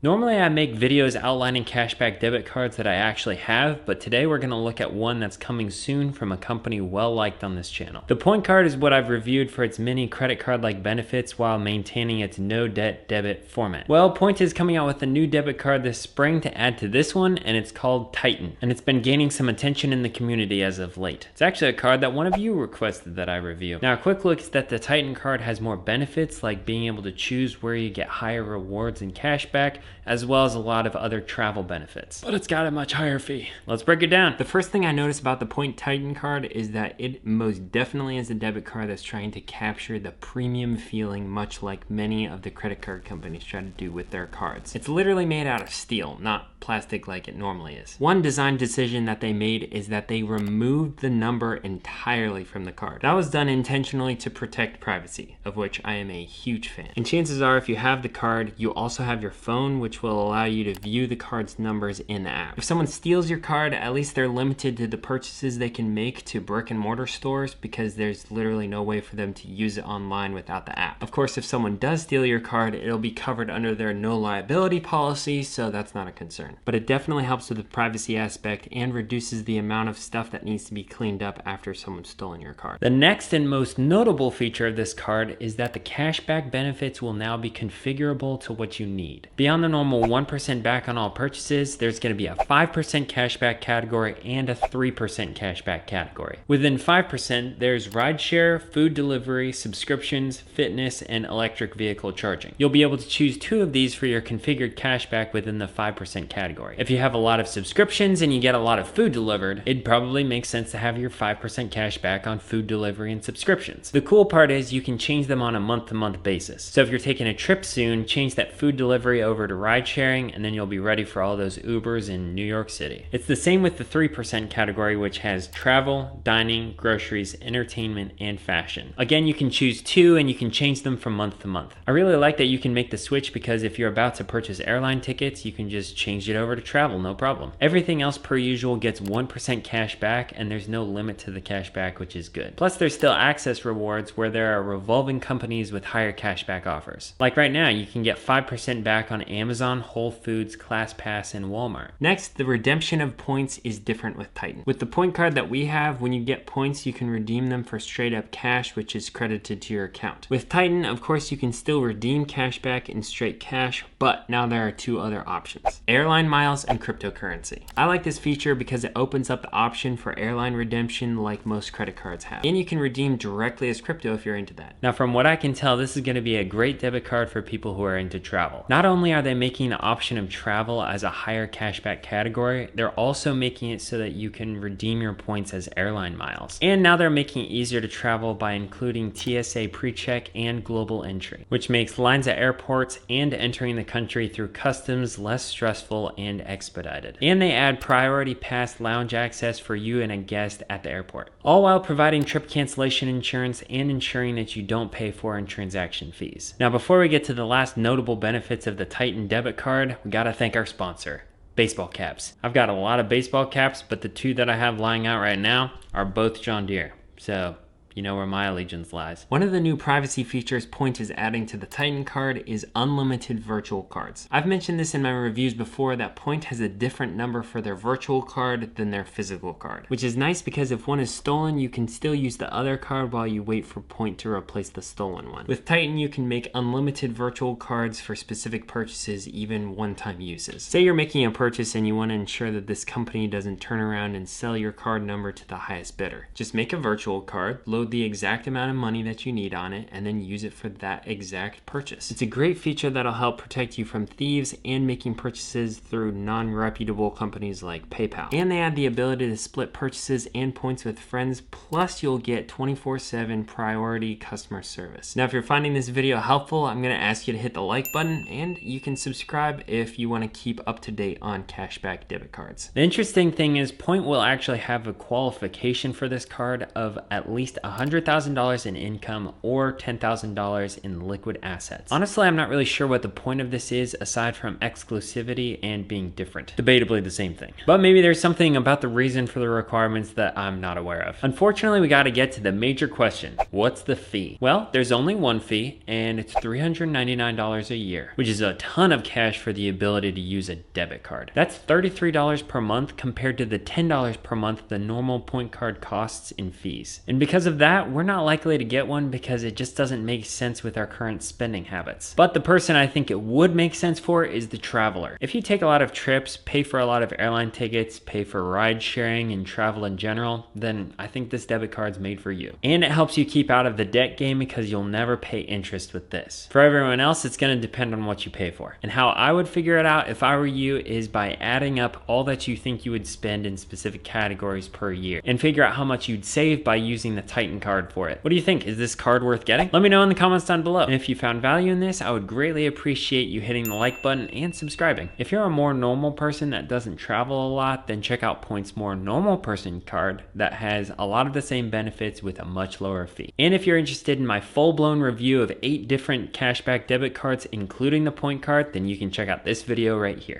Normally I make videos outlining cashback debit cards that I actually have, but today we're going to look at one that's coming soon from a company well liked on this channel. The Point Card is what I've reviewed for its many credit card like benefits while maintaining its no debt debit format. Well, Point is coming out with a new debit card this spring to add to this one, and it's called Titan, and it's been gaining some attention in the community as of late. It's actually a card that one of you requested that I review. Now a quick look is that the Titan card has more benefits, like being able to choose where you get higher rewards and cashback, as well as a lot of other travel benefits. But it's got a much higher fee. Let's break it down. The first thing I noticed about the Point Titan card is that it most definitely is a debit card that's trying to capture the premium feeling, much like many of the credit card companies try to do with their cards. It's literally made out of steel, not plastic like it normally is. One design decision that they made is that they removed the number entirely from the card. That was done intentionally to protect privacy, of which I am a huge fan. And chances are, if you have the card, you also have your phone, which will allow you to view the card's numbers in the app. If someone steals your card, at least they're limited to the purchases they can make to brick and mortar stores, because there's literally no way for them to use it online without the app. Of course, if someone does steal your card, it'll be covered under their no liability policy, so that's not a concern. But it definitely helps with the privacy aspect and reduces the amount of stuff that needs to be cleaned up after someone's stolen your card. The next and most notable feature of this card is that the cashback benefits will now be configurable to what you need. Beyond the normal 1% back on all purchases, there's going to be a 5% cashback category and a 3% cashback category. Within 5%, there's rideshare, food delivery, subscriptions, fitness, and electric vehicle charging. You'll be able to choose 2 of these for your configured cashback within the 5% category. If you have a lot of subscriptions and you get a lot of food delivered, it'd probably make sense to have your 5% cashback on food delivery and subscriptions. The cool part is you can change them on a month-to-month basis. So if you're taking a trip soon, change that food delivery over to ridesharing, and then you'll be ready for all those Ubers in New York City. It's the same with the 3% category, which has travel, dining, groceries, entertainment, and fashion. Again, you can choose 2 and you can change them from month to month. I really like that you can make the switch, because if you're about to purchase airline tickets, you can just change it over to travel, no problem. Everything else per usual gets 1% cash back, and there's no limit to the cash back, which is good. Plus there's still access rewards where there are revolving companies with higher cashback offers. Like right now, you can get 5% back on Amazon, Whole Foods, ClassPass, and Walmart. Next, the redemption of points is different with Titan. With the point card that we have, when you get points, you can redeem them for straight up cash, which is credited to your account. With Titan, of course, you can still redeem cashback in straight cash, but now there are 2 other options: airline miles and cryptocurrency. I like this feature because it opens up the option for airline redemption like most credit cards have. And you can redeem directly as crypto if you're into that. Now, from what I can tell, this is going to be a great debit card for people who are into travel. Not only are they making the option of travel as a higher cashback category, they're also making it so that you can redeem your points as airline miles. And now they're making it easier to travel by including TSA pre-check and global entry, which makes lines at airports and entering the country through customs less stressful and expedited. And they add priority pass lounge access for you and a guest at the airport, all while providing trip cancellation insurance and ensuring that you don't pay foreign transaction fees. Now, before we get to the last notable benefits of the Titan debit card, we gotta thank our sponsor, baseball caps. I've got a lot of baseball caps, but the 2 that I have lying out right now are both John Deere. So you know where my allegiance lies. One of the new privacy features Point is adding to the Titan card is unlimited virtual cards. I've mentioned this in my reviews before, that Point has a different number for their virtual card than their physical card, which is nice because if one is stolen, you can still use the other card while you wait for Point to replace the stolen one. With Titan, you can make unlimited virtual cards for specific purchases, even one-time uses. Say you're making a purchase and you want to ensure that this company doesn't turn around and sell your card number to the highest bidder. Just make a virtual card, load the exact amount of money that you need on it, and then use it for that exact purchase. It's a great feature that'll help protect you from thieves and making purchases through non-reputable companies like PayPal. And they add the ability to split purchases and points with friends, plus you'll get 24/7 priority customer service. Now, if you're finding this video helpful, I'm going to ask you to hit the like button, and you can subscribe if you want to keep up to date on cashback debit cards. The interesting thing is Point will actually have a qualification for this card of at least $100,000 in income or $10,000 in liquid assets. Honestly, I'm not really sure what the point of this is aside from exclusivity and being different. Debatably the same thing. But maybe there's something about the reason for the requirements that I'm not aware of. Unfortunately, we gotta get to the major question. What's the fee? Well, there's only one fee, and it's $399 a year, which is a ton of cash for the ability to use a debit card. That's $33 per month compared to the $10 per month the normal point card costs in fees. And because of that, we're not likely to get one because it just doesn't make sense with our current spending habits. But the person I think it would make sense for is the traveler. If you take a lot of trips, pay for a lot of airline tickets, pay for ride sharing and travel in general, then I think this debit card's made for you. And it helps you keep out of the debt game because you'll never pay interest with this. For everyone else, it's gonna depend on what you pay for. And how I would figure it out if I were you is by adding up all that you think you would spend in specific categories per year and figure out how much you'd save by using the Titan card for it. What do you think? Is this card worth getting? Let me know in the comments down below. And if you found value in this, I would greatly appreciate you hitting the like button and subscribing. If you're a more normal person that doesn't travel a lot, then check out Point's more normal person card that has a lot of the same benefits with a much lower fee. And if you're interested in my full-blown review of 8 different cashback debit cards, including the Point card, then you can check out this video right here.